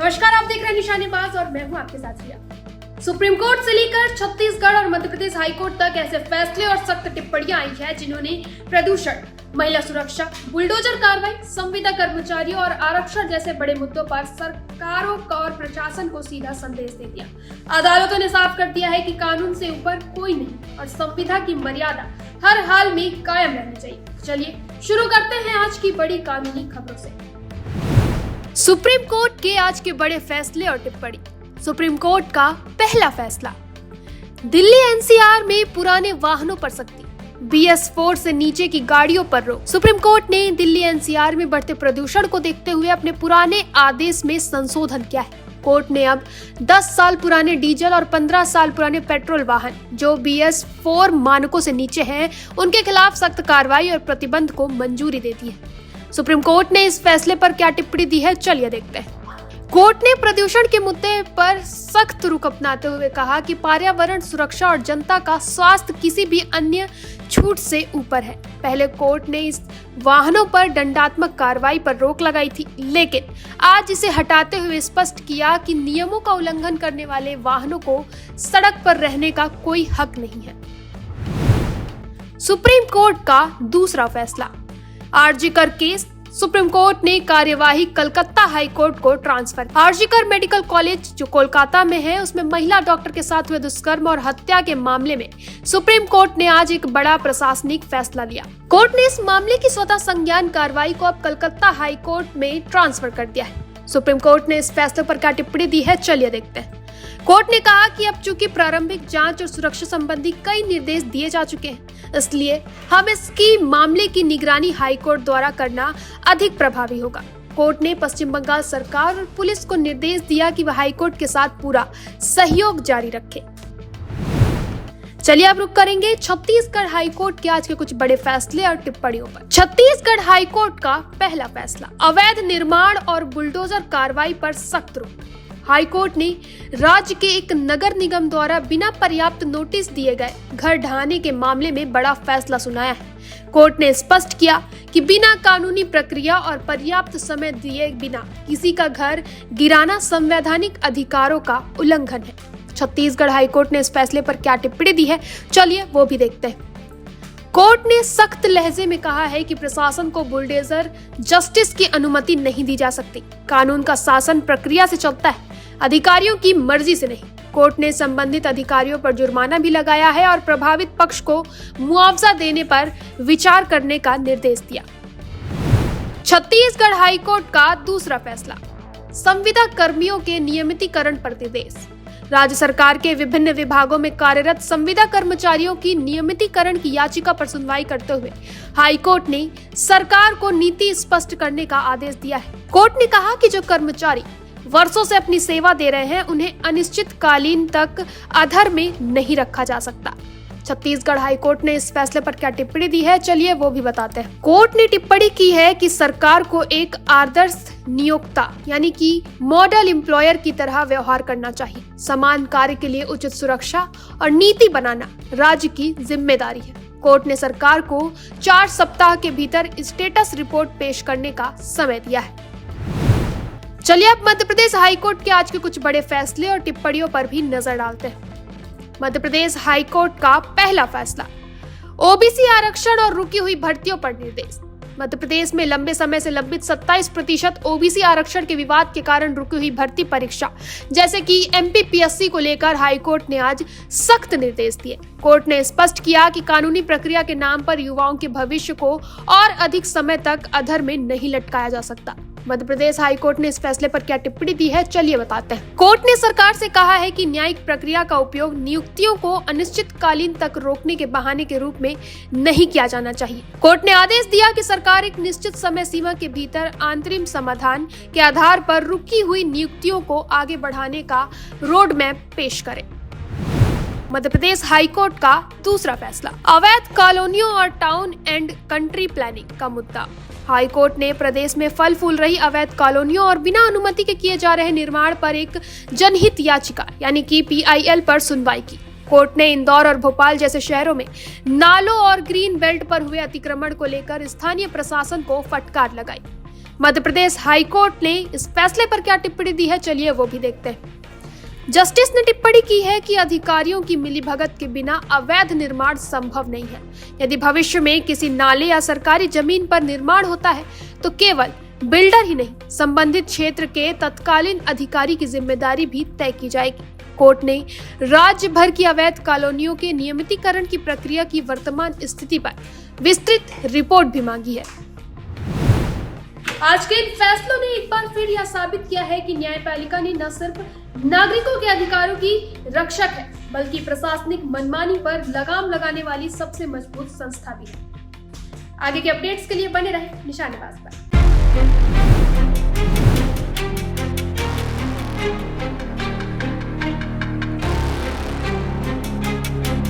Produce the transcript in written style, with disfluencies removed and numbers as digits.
नमस्कार, आप देख रहे हैं निशानेबाज और मैं हूं आपके साथ रिया। सुप्रीम कोर्ट से लेकर छत्तीसगढ़ और मध्य प्रदेश हाईकोर्ट तक ऐसे फैसले और सख्त टिप्पणियां आई है जिन्होंने प्रदूषण, महिला सुरक्षा, बुलडोजर कार्रवाई, संविदा कर्मचारियों और आरक्षण जैसे बड़े मुद्दों पर सरकारों और प्रशासन को सीधा संदेश दे दिया। अदालतों ने साफ कर दिया है कि कानून से ऊपर कोई नहीं और संविधा की मर्यादा हर हाल में कायम रहनी चाहिए। चलिए शुरू करते हैं आज की बड़ी कानूनी खबरों से। सुप्रीम कोर्ट के आज के बड़े फैसले और टिप्पणी। सुप्रीम कोर्ट का पहला फैसला, दिल्ली एनसीआर में पुराने वाहनों पर सख्ती, BS4 से नीचे की गाड़ियों पर रोक। सुप्रीम कोर्ट ने दिल्ली एनसीआर में बढ़ते प्रदूषण को देखते हुए अपने पुराने आदेश में संशोधन किया है। कोर्ट ने अब 10 साल पुराने डीजल और 15 साल पुराने पेट्रोल वाहन जो BS4 मानकों से नीचे हैं, उनके खिलाफ सख्त कार्रवाई और प्रतिबंध को मंजूरी दे दी है। सुप्रीम कोर्ट ने इस फैसले पर क्या टिप्पणी दी है, चलिए देखते हैं। कोर्ट ने प्रदूषण के मुद्दे पर सख्त रुख अपनाते हुए कहा कि पर्यावरण सुरक्षा और जनता का स्वास्थ्य किसी भी अन्य छूट से ऊपर है। पहले कोर्ट ने इस वाहनों पर दंडात्मक कार्रवाई पर रोक लगाई थी, लेकिन आज इसे हटाते हुए स्पष्ट किया कि नियमों का उल्लंघन करने वाले वाहनों को सड़क पर रहने का कोई हक नहीं है। सुप्रीम कोर्ट का दूसरा फैसला, आरजीकर केस। सुप्रीम कोर्ट ने कार्यवाही कलकत्ता हाई कोर्ट को ट्रांसफर। आरजीकर मेडिकल कॉलेज जो कोलकाता में है, उसमें महिला डॉक्टर के साथ हुए दुष्कर्म और हत्या के मामले में सुप्रीम कोर्ट ने आज एक बड़ा प्रशासनिक फैसला लिया। कोर्ट ने इस मामले की स्वतः संज्ञान कार्रवाई को अब कलकत्ता हाई कोर्ट में ट्रांसफर कर दिया है। सुप्रीम कोर्ट ने इस फैसले पर क्या टिप्पणी दी है, चलिए देखते हैं। कोर्ट ने कहा कि अब चूंकि प्रारंभिक जांच और सुरक्षा संबंधी कई निर्देश दिए जा चुके हैं, इसलिए हम इसकी मामले की निगरानी हाईकोर्ट द्वारा करना अधिक प्रभावी होगा। कोर्ट ने पश्चिम बंगाल सरकार और पुलिस को निर्देश दिया कि वह हाईकोर्ट के साथ पूरा सहयोग जारी रखे। चलिए अब रुक करेंगे छत्तीसगढ़ हाईकोर्ट के आज के कुछ बड़े फैसले और टिप्पणियों पर। छत्तीसगढ़ हाईकोर्ट का पहला फैसला, अवैध निर्माण और बुलडोजर कार्रवाई पर सख्त रोक। हाईकोर्ट ने राज्य के एक नगर निगम द्वारा बिना पर्याप्त नोटिस दिए गए घर ढहाने के मामले में बड़ा फैसला सुनाया है। कोर्ट ने स्पष्ट किया कि बिना कानूनी प्रक्रिया और पर्याप्त समय दिए बिना किसी का घर गिराना संवैधानिक अधिकारों का उल्लंघन है। छत्तीसगढ़ हाईकोर्ट ने इस फैसले पर क्या टिप्पणी दी है, चलिए वो भी देखते हैं। कोर्ट ने सख्त लहजे में कहा है कि प्रशासन को बुलडोजर जस्टिस की अनुमति नहीं दी जा सकती। कानून का शासन प्रक्रिया से चलता है, अधिकारियों की मर्जी से नहीं। कोर्ट ने संबंधित अधिकारियों पर जुर्माना भी लगाया है और प्रभावित पक्ष को मुआवजा देने पर विचार करने का निर्देश दिया। छत्तीसगढ़ हाईकोर्ट का दूसरा फैसला, संविदा कर्मियों के नियमितीकरण पर निर्देश। राज्य सरकार के विभिन्न विभागों में कार्यरत संविदा कर्मचारियों की नियमितीकरण की याचिका पर सुनवाई करते हुए हाईकोर्ट ने सरकार को नीति स्पष्ट करने का आदेश दिया है। कोर्ट ने कहा कि जो कर्मचारी वर्षों से अपनी सेवा दे रहे हैं, उन्हें अनिश्चितकालीन तक अधर में नहीं रखा जा सकता। छत्तीसगढ़ हाईकोर्ट ने इस फैसले पर क्या टिप्पणी दी है, चलिए वो भी बताते हैं। कोर्ट ने टिप्पणी की है कि सरकार को एक आदर्श नियोक्ता यानी कि मॉडल एम्प्लॉयर की तरह व्यवहार करना चाहिए। समान कार्य के लिए उचित सुरक्षा और नीति बनाना राज्य की जिम्मेदारी है। कोर्ट ने सरकार को 4 सप्ताह के भीतर स्टेटस रिपोर्ट पेश करने का समय दिया है। चलिए अब मध्य प्रदेश हाईकोर्ट के आज के कुछ बड़े फैसले और टिप्पणियों पर भी नजर डालते हैं। मध्य प्रदेश हाईकोर्ट का पहला फैसला, ओबीसी आरक्षण और रुकी हुई भर्तियों पर निर्देश। मध्य प्रदेश में लंबे समय से लंबित 27% ओबीसी आरक्षण के विवाद के कारण रुकी हुई भर्ती परीक्षा जैसे कि MPPSC को लेकर हाईकोर्ट ने आज सख्त निर्देश दिए। कोर्ट ने स्पष्ट किया कि कानूनी प्रक्रिया के नाम पर युवाओं के भविष्य को और अधिक समय तक अधर में नहीं लटकाया जा सकता। मध्य प्रदेश हाईकोर्ट ने इस फैसले पर क्या टिप्पणी दी है, चलिए बताते हैं। कोर्ट ने सरकार से कहा है कि न्यायिक प्रक्रिया का उपयोग नियुक्तियों को अनिश्चितकालीन तक रोकने के बहाने के रूप में नहीं किया जाना चाहिए। कोर्ट ने आदेश दिया कि सरकार एक निश्चित समय सीमा के भीतर अंतरिम समाधान के आधार पर रुकी हुई नियुक्तियों को आगे बढ़ाने का रोड मैप पेश करे। मध्य प्रदेश हाईकोर्ट का दूसरा फैसला, अवैध कॉलोनियों और टाउन एंड कंट्री प्लानिंग का मुद्दा। हाईकोर्ट ने प्रदेश में फल फूल रही अवैध कॉलोनियों और बिना अनुमति के किए जा रहे निर्माण पर एक जनहित याचिका यानी कि PIL पर सुनवाई की। कोर्ट ने इंदौर और भोपाल जैसे शहरों में नालों और ग्रीन बेल्ट पर हुए अतिक्रमण को लेकर स्थानीय प्रशासन को फटकार लगाई। मध्य प्रदेश हाईकोर्ट ने इस फैसले पर क्या टिप्पणी दी है, चलिए वो भी देखते हैं। जस्टिस ने टिप्पणी की है कि अधिकारियों की मिलीभगत के बिना अवैध निर्माण संभव नहीं है। यदि भविष्य में किसी नाले या सरकारी जमीन पर निर्माण होता है तो केवल बिल्डर ही नहीं, संबंधित क्षेत्र के तत्कालीन अधिकारी की जिम्मेदारी भी तय की जाएगी। कोर्ट ने राज्य भर की अवैध कॉलोनियों के नियमितीकरण की प्रक्रिया की वर्तमान स्थिति पर विस्तृत रिपोर्ट भी मांगी है। आज के इन फैसलों ने एक बार फिर यह साबित किया है कि न्यायपालिका ने न सिर्फ नागरिकों के अधिकारों की रक्षक है, बल्कि प्रशासनिक मनमानी पर लगाम लगाने वाली सबसे मजबूत संस्था भी है। आगे के अपडेट्स के लिए बने रहें निशानेबाज पर।